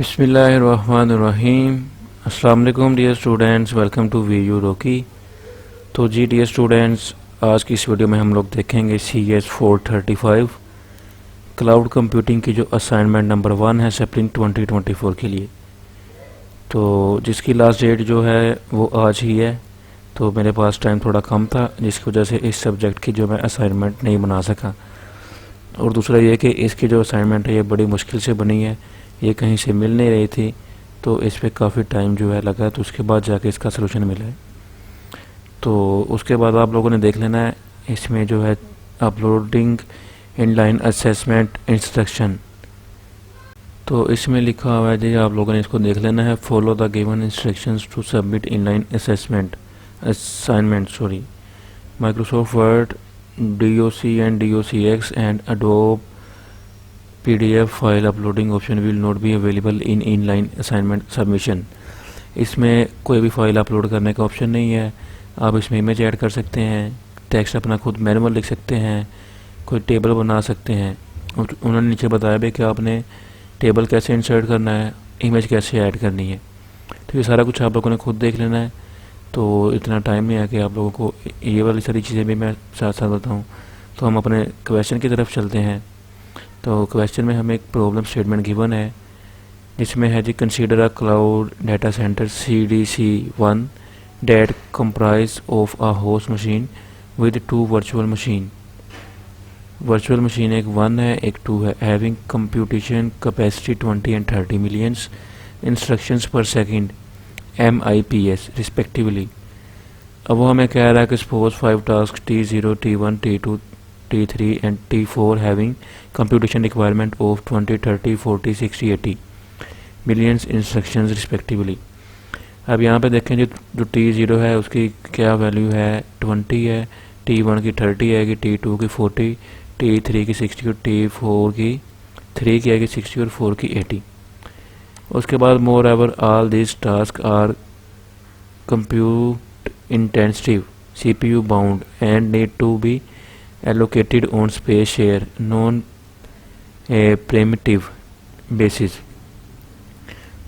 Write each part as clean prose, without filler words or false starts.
बिस्मिल्लाहिर्रहमानिर्रहीम। अस्सलाम वालेकुम dear students, welcome to VU Rocky. तो जी डियर स्टूडेंट्स, आज की इस वीडियो में हम लोग देखेंगे CS435 क्लाउड कंप्यूटिंग की जो असाइनमेंट नंबर 1 है सेप्लिंग 2024 के लिए। तो जिसकी लास्ट डेट जो है वो आज ही है। तो मेरे पास टाइम थोड़ा कम था, जिसकी वजह से इस सब्जेक्ट की जो मैं असाइनमेंट नहीं बना सका। और दूसरा ये कि इसकी जो असाइनमेंट है ये बड़ी मुश्किल से बनी है, ये कहीं से मिल नहीं रही थी, तो इस पर काफ़ी टाइम जो है लगा, तो उसके बाद जाके इसका सलूशन मिला है। तो उसके बाद आप लोगों ने देख लेना है इसमें जो है अपलोडिंग इनलाइन असेसमेंट इंस्ट्रक्शन। तो इसमें लिखा हुआ है जी, आप लोगों ने इसको देख लेना है। Follow the given instructions to submit inline assignment Microsoft Word, DOC and DOCX and Adobe PDF file uploading option will not be available in inline assignment submission. इसमें कोई भी फाइल अपलोड करने का ऑप्शन नहीं है। आप इसमें इमेज ऐड कर सकते हैं, टेक्स्ट अपना खुद मैनुअल लिख सकते हैं, कोई टेबल बना सकते हैं। उन्होंने नीचे बताया भी कि आपने टेबल कैसे इंसर्ट करना है, इमेज कैसे ऐड करनी है। तो ये सारा कुछ आप लोगों ने खुद देख लेना है। तो इतना टाइम नहीं है कि आप लोगों को ये वाली सारी चीज़ें भी मैं साथ साथ बताऊँ। तो हम अपने क्वेश्चन की तरफ चलते हैं। तो क्वेश्चन में हमें एक प्रॉब्लम स्टेटमेंट गिवन है, जिसमें है जी consider a cloud data center CDC1 that comprise of a host machine with 2 virtual machine. Virtual machine एक 1 है, एक 2 है, having computation capacity 20 and 30 millions instructions per second MIPS respectively. अब वो हमें कह रहा है कि suppose 5 task T0, T1, T2, T3 and T4 having computation requirement of 20, 30, 40, 60, 80 millions instructions respectively। अब यहाँ पे देखें जो T0 है उसकी क्या वैल्यू है, 20 है, T1 की 30 आएगी, T2 की 40, T3 की 60 और T4 की 3 की आएगी 60 और 4 की 80। उसके बाद moreover all this task are compute intensive, CPU bound and need to be allocated on space share non primitive basis।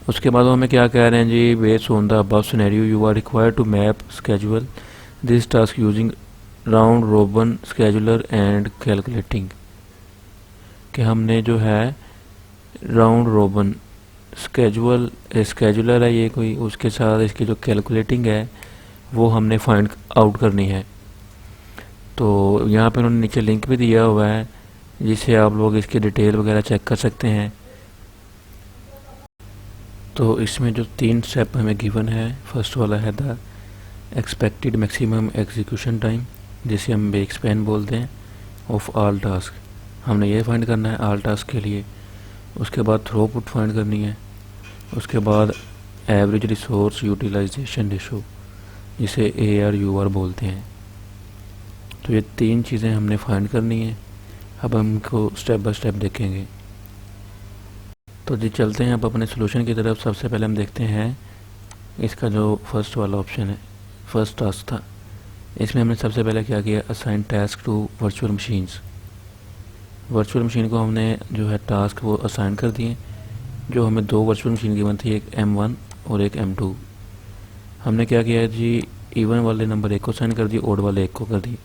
उसके बाद हमें क्या कह रहे हैं जी, based on the above scenario you are required to map schedule this task using round robin scheduler and calculating. कि हमने जो है राउंड रोबन स्केड्यूलर है ये कोई, उसके साथ इसकी जो कैलकुलेटिंग है वो हमने फाइंड आउट करनी है। तो यहाँ पे उन्होंने नीचे लिंक भी दिया हुआ है, जिससे आप लोग इसकी डिटेल वगैरह चेक कर सकते हैं। तो इसमें जो 3 स्टेप हमें गिवन है, फर्स्ट वाला है the expected maximum execution time, जिसे हम बेक स्पैन बोलते हैं, ऑफ ऑल टास्क। हमने ये फाइंड करना है ऑल टास्क के लिए। उसके बाद थ्रूपुट फाइंड करनी है। उसके बाद एवरेज रिसोर्स यूटिलाइजेशन रेशो, जिसे ARUR बोलते हैं। तो ये 3 चीज़ें हमने फाइंड करनी है। अब हम इनको स्टेप बाय स्टेप देखेंगे। तो जी चलते हैं अब अपने सॉल्यूशन की तरफ। सबसे पहले हम देखते हैं इसका जो फर्स्ट वाला ऑप्शन है, फर्स्ट टास्क था। इसमें हमने सबसे पहले क्या किया, assign task to virtual machines. Virtual machine को हमने जो है टास्क वो असाइन कर दिए। जो हमें 2 वर्चुअल मशीन गिवन थी, एक M1 और एक M2। हमने क्या किया जी, इवन वाले नंबर 1 को साइन कर दिए, ओड वाले 1 को कर दिए।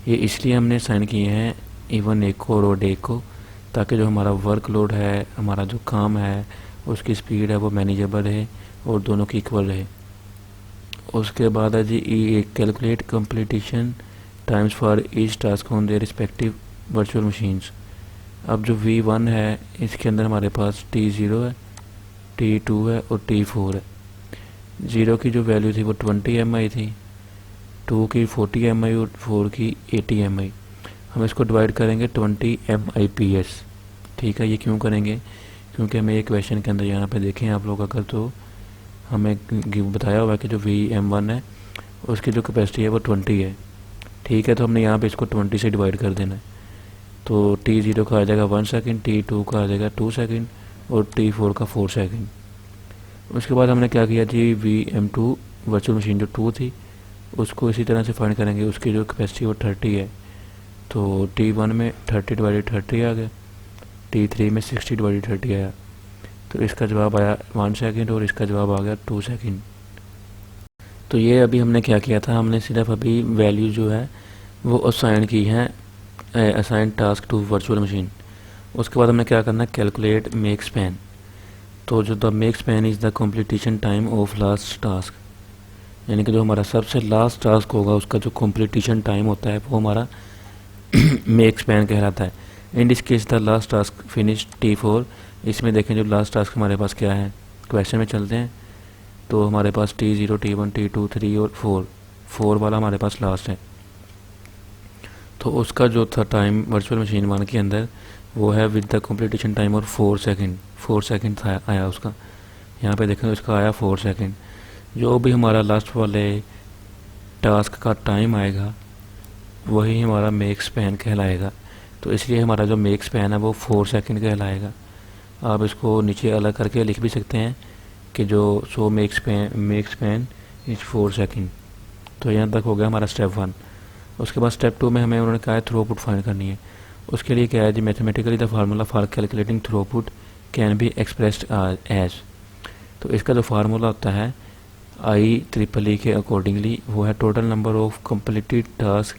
ये इसलिए हमने साइन किए हैं इवन 1 को और ओड 1 को, ताकि जो हमारा वर्कलोड है, हमारा जो काम है, उसकी स्पीड है वो मैनेजेबल रहे और दोनों की इक्वल रहे। उसके बाद है जी calculate completion time for each task on their respective virtual machines. अब जो V1 है इसके अंदर हमारे पास T0 है, T2 है और T4 है। 0 की जो वैल्यू थी वो 20 MI थी, 2 की 40 MI और 4 की 80 MI। हम इसको डिवाइड करेंगे 20 MIPS। ठीक है, ये क्यों करेंगे, क्योंकि हमें एक क्वेश्चन के अंदर यहाँ पे देखें आप लोग अगर, तो हमें बताया हुआ है कि जो VM1 है उसकी जो कैपेसिटी है वो 20 है। ठीक है, तो हमने यहाँ पे इसको 20 से डिवाइड कर देना है। तो T0 का आ जाएगा 1 सेकेंड, T2 का आ जाएगा 2 सेकेंड और T4 का 4 सेकेंड। उसके बाद हमने क्या किया जी, VM2 वर्चुअल मशीन जो 2 थी उसको इसी तरह से फाइंड करेंगे। उसकी जो कैपेसिटी वो 30 है, तो T1 में 30 डिवाइडेड 30 आ गया, T3 में 60 डिवाइडेड 30 आया। तो इसका जवाब आया 1 सेकंड और इसका जवाब आ गया 2 सेकंड। तो ये अभी हमने क्या किया था, हमने सिर्फ अभी वैल्यू जो है वो असाइन की है, assign task to virtual machine. उसके बाद हमने क्या करना है, कैलकुलेट मेक स्पैन। तो जो the makespan is the completion time of last task, यानी कि जो हमारा सबसे लास्ट टास्क होगा उसका जो कम्प्लीटेशन टाइम होता है वो हमारा मेक स्पैन कहलाता है। In this case the last task finish T4। इसमें देखें जो लास्ट टास्क हमारे पास क्या है, क्वेश्चन में चलते हैं। तो हमारे पास T0, T1, T2, 3 और 4 वाला हमारे पास लास्ट है। तो उसका जो था टाइम वर्चुअल मशीन 1 के अंदर वो है विद द कम्प्लीटेशन टाइम और 4 सेकंड। 4 सेकंड था आया उसका, यहाँ पे देखें उसका आया 4 सेकंड। जो भी हमारा लास्ट वाले टास्क का टाइम आएगा वही हमारा मेक स्पैन कहलाएगा। तो इसलिए हमारा जो मेक स्पैन है वो 4 सेकंड कहलाएगा। आप इसको नीचे अलग करके लिख भी सकते हैं कि जो मेक स्पैन इज 4 सेकंड। तो यहाँ तक हो गया हमारा स्टेप 1। उसके बाद स्टेप 2 में हमें उन्होंने कहा है थ्रूपुट फाइंड करनी है। उसके लिए क्या है जी, mathematically the formula for calculating throughput can be expressed as. तो इसका जो फार्मूला होता है IEEE के अकॉर्डिंगली वो है total number of completed task,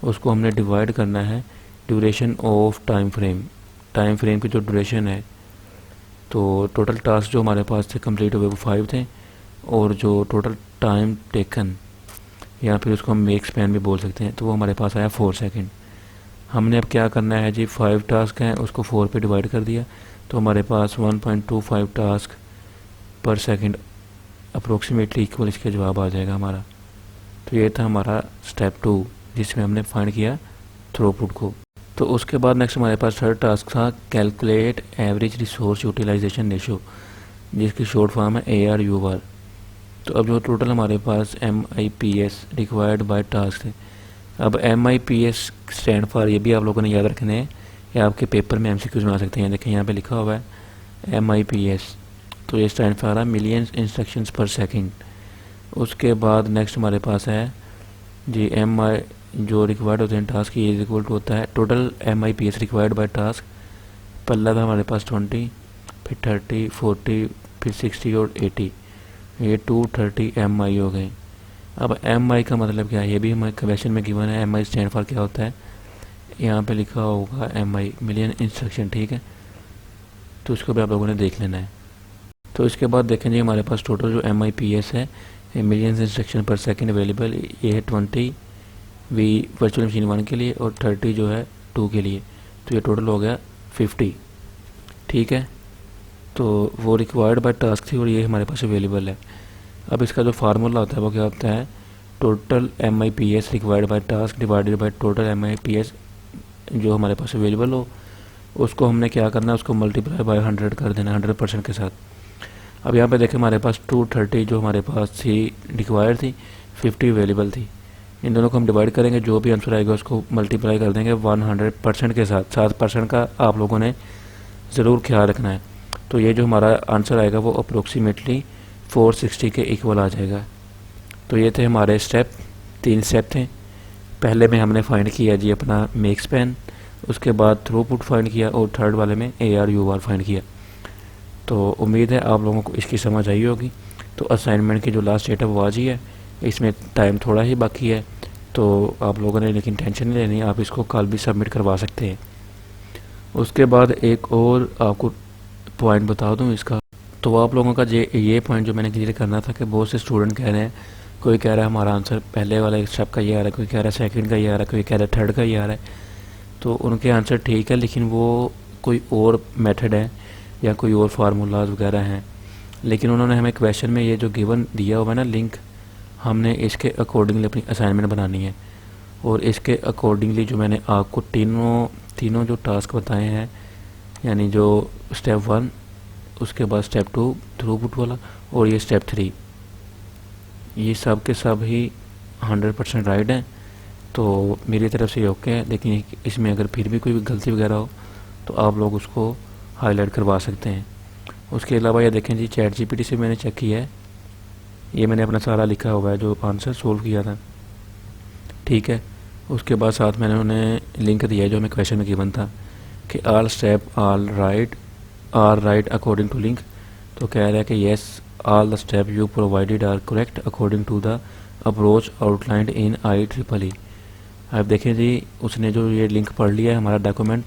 उसको हमने डिवाइड करना है ड्यूरेशन ऑफ टाइम फ्रेम की जो ड्यूरेशन है। तो टोटल टास्क जो हमारे पास थे कंप्लीट हुए वो 5 थे, और जो टोटल टाइम टेकन या फिर उसको हम मेक स्पैन भी बोल सकते हैं, तो वो हमारे पास आया 4 सेकंड। हमने अब क्या करना है जी, 5 टास्क हैं उसको 4 पे डिवाइड कर दिया, तो हमारे पास 1.25 टास्क पर सेकंड अप्रोक्सीमेटली इक्वल इसके जवाब आ जाएगा हमारा। तो ये था हमारा स्टेप 2 जिसमें हमने फाइंड किया थ्रूपुट को। तो उसके बाद नेक्स्ट हमारे पास थर्ड टास्क था calculate average resource utilisation ratio, जिसकी शॉर्ट फॉर्म है ARUR। तो अब जो टोटल हमारे पास MIPS रिक्वायर्ड बाय टास्क थे। अब MIPS स्टैंड फॉर, ये भी आप लोगों ने याद रखने हैं, या आपके पेपर में MCQs में आ सकते हैं। देखें यहाँ पे लिखा हुआ है MIPS, तो ये स्टैंड फॉर है मिलियंस इंस्ट्रक्शंस पर सेकंड। उसके बाद नेक्स्ट हमारे पास है जी MI जो रिक्वायर्ड होते हैं टास्क, ये इक्वल टू होता है total MIPS required by task. पहला था हमारे पास 20, फिर 30, 40, फिर 60 और 80, ये 230 MI हो गए। अब MI का मतलब क्या है, ये भी हमारे क्वेश्चन में गिवन है। MI स्टैंड फॉर क्या होता है, यहाँ पे लिखा होगा MI मिलियन इंस्ट्रक्शन, ठीक है। तो इसको भी आप लोगों ने देख लेना है। तो इसके बाद देखें जी हमारे पास टोटल जो MIPS है मिलियंस इंस्ट्रक्शन पर सेकंड अवेलेबल, ये है 20 वी वर्चुअल मशीन 1 के लिए और 30 जो है 2 के लिए। तो ये टोटल हो गया 50, ठीक है। तो वो रिक्वायर्ड बाय टास्क थी और ये हमारे पास अवेलेबल है। अब इसका जो फार्मूला होता है वो क्या होता है, total MIPS required by task divided by total MIPS जो हमारे पास अवेलेबल हो, उसको हमने क्या करना है, उसको मल्टीप्लाई बाय 100 कर देना 100% के साथ। अब यहाँ पे देखें हमारे पास 230 जो हमारे पास थी रिक्वायर्ड थी, 50 अवेलेबल थी। इन दोनों को हम डिवाइड करेंगे, जो भी आंसर आएगा उसको मल्टीप्लाई कर देंगे 100% के साथ। 7% का आप लोगों ने ज़रूर ख्याल रखना है। तो ये जो हमारा आंसर आएगा वो अप्रोक्सीमेटली 460 के इक्वल आ जाएगा। तो ये थे हमारे स्टेप, 3 स्टेप थे। पहले में हमने फाइंड किया जी अपना मेक स्पैन, उसके बाद थ्रूपुट फाइंड किया, और थर्ड वाले में ARUR फाइंड किया। तो उम्मीद है आप लोगों को इसकी समझ आई होगी। तो असाइनमेंट की जो लास्ट डेट है वो आज ही है, इसमें टाइम थोड़ा ही बाकी है। तो आप लोगों ने लेकिन टेंशन नहीं लेनी, आप इसको कल भी सबमिट करवा सकते हैं। उसके बाद एक और आपको पॉइंट बता दूं इसका, तो आप लोगों का ये पॉइंट जो मैंने क्लियर करना था कि बहुत से स्टूडेंट कह रहे हैं, कोई कह रहा है हमारा आंसर पहले वाला स्टेप का ये आ रहा है, कोई कह रहा है सेकंड का ये आ रहा है, कोई कह रहा है थर्ड का ये आ रहा है। तो उनके आंसर ठीक है, लेकिन वो कोई और मेथड है या कोई और फार्मूलाज वगैरह हैं। लेकिन उन्होंने हमें क्वेश्चन में ये जो गिवन दिया हुआ है ना लिंक, हमने इसके अकॉर्डिंगली अपनी असाइनमेंट बनानी है। और इसके अकॉर्डिंगली जो मैंने आपको तीनों जो टास्क बताए हैं, यानी जो स्टेप 1, उसके बाद स्टेप 2 थ्रूपुट वाला, और ये स्टेप 3, ये सब के सब ही 100% राइट हैं। तो मेरी तरफ से ये ओके है। लेकिन इसमें अगर फिर भी कोई गलती वगैरह हो तो आप लोग उसको हाईलाइट करवा सकते हैं। उसके अलावा ये देखें जी ChatGPT से मैंने चेक किया है, ये मैंने अपना सारा लिखा हुआ है जो आंसर सोल्व किया था, ठीक है। उसके बाद साथ मैंने उन्हें लिंक दिया है जो हमें क्वेश्चन में गिवन था कि all step are right according to link. तो कह रहा है कि yes all the step you provided are correct according to the approach outlined in IEEE। अब देखें जी, उसने जो ये लिंक पढ़ लिया है हमारा डॉक्यूमेंट,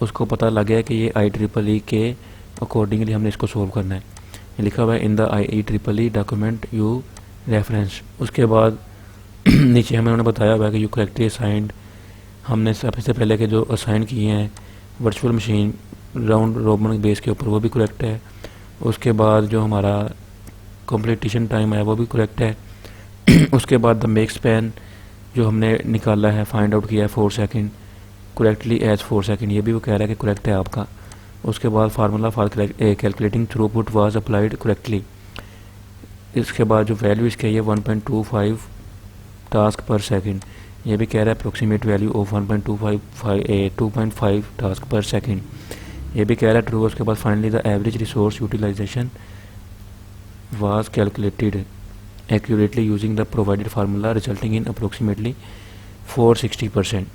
उसको पता लग गया कि ये IEEE के अकॉर्डिंगली हमने इसको सोल्व करना है। ये लिखा हुआ है इन the IEEE document you reference. उसके बाद नीचे हमें उन्होंने बताया हुआ है कि यू करेक्टली असाइंड, हमने सबसे पहले के जो असाइन किए हैं virtual machine round robin base के ऊपर वो भी करेक्ट है। उसके बाद जो हमारा कंप्लीटेशन टाइम है वो भी करेक्ट है। उसके बाद द मेक स्पैन जो हमने निकाला है, फाइंड आउट किया है 4 सेकंड करेक्टली एज 4 सेकंड, ये भी वो कह रहा है कि करेक्ट है आपका। उसके बाद formula for calculating throughput was applied correctly. इसके बाद जो वैल्यू इसके ये 1.25 टास्क पर सेकंड, ये भी कह रहा है अप्रोक्सीमेट वैल्यू ऑफ 2.5 टास्क पर सेकंड, ये भी कह रहा है ट्रू। उसके बाद finally the average resource utilisation was calculated accurately using the provided formula resulting in approximately 460%।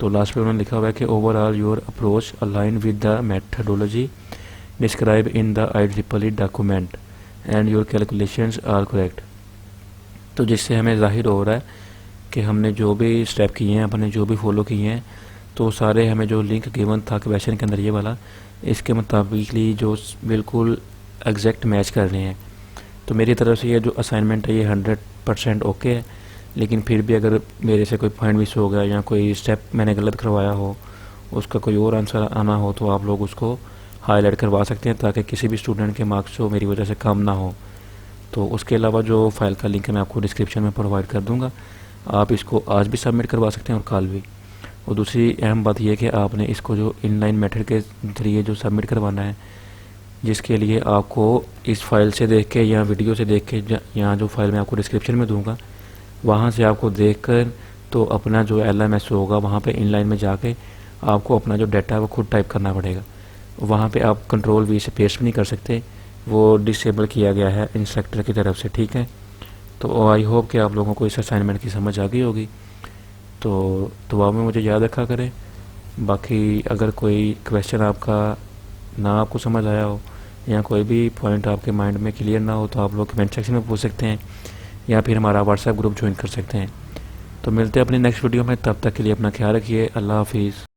तो लास्ट पे उन्होंने लिखा हुआ है कि overall your approach align with the methodology describe in the IEEE document and your calculations are correct. तो जिससे हमें जाहिर हो रहा है कि हमने जो भी स्टेप किए हैं, अपने जो भी फॉलो किए हैं, तो सारे हमें जो लिंक गिवन था क्वेश्चन के अंदर ये वाला, इसके मुताबिकली जो बिल्कुल एग्जैक्ट मैच कर रहे हैं। तो मेरी तरफ से ये जो असाइनमेंट है ये 100% ओके है, लेकिन फिर भी अगर मेरे से कोई पॉइंट मिस हो गया या कोई स्टेप मैंने गलत करवाया हो, उसका कोई और आंसर आना हो, तो आप लोग उसको हाईलाइट करवा सकते हैं ताकि किसी भी स्टूडेंट के मार्क्स जो मेरी वजह से कम ना हो। तो उसके अलावा जो फाइल का लिंक है मैं आपको डिस्क्रिप्शन में प्रोवाइड कर दूंगा, आप इसको आज भी सबमिट करवा सकते हैं और कल भी। और दूसरी अहम बात यह है कि आपने इसको जो इनलाइन मेथड के ज़रिए जो सबमिट करवाना है, जिसके लिए आपको इस फाइल से देख के या वीडियो से देख के, यहाँ जो फाइल मैं आपको डिस्क्रिप्शन में दूंगा वहाँ से आपको देखकर तो अपना जो LMS होगा वहाँ पे इनलाइन में जाके आपको अपना जो डाटा है वो खुद टाइप करना पड़ेगा। वहाँ पे आप Ctrl+V से पेस्ट नहीं कर सकते, वो डिसेबल किया गया है इंस्ट्रक्टर की तरफ से, ठीक है। तो आई होप कि आप लोगों को इस असाइनमेंट की समझ आ गई होगी। तो दुआ में मुझे याद रखा करें। बाकी अगर कोई क्वेश्चन आपका ना आपको समझ आया हो या कोई भी पॉइंट आपके माइंड में क्लियर ना हो, तो आप लोग कमेंट सेक्शन में पूछ सकते हैं या फिर हमारा व्हाट्सएप ग्रुप ज्वाइन कर सकते हैं। तो मिलते हैं अपनी नेक्स्ट वीडियो में, तब तक के लिए अपना ख्याल रखिए। अल्लाह हाफिज़।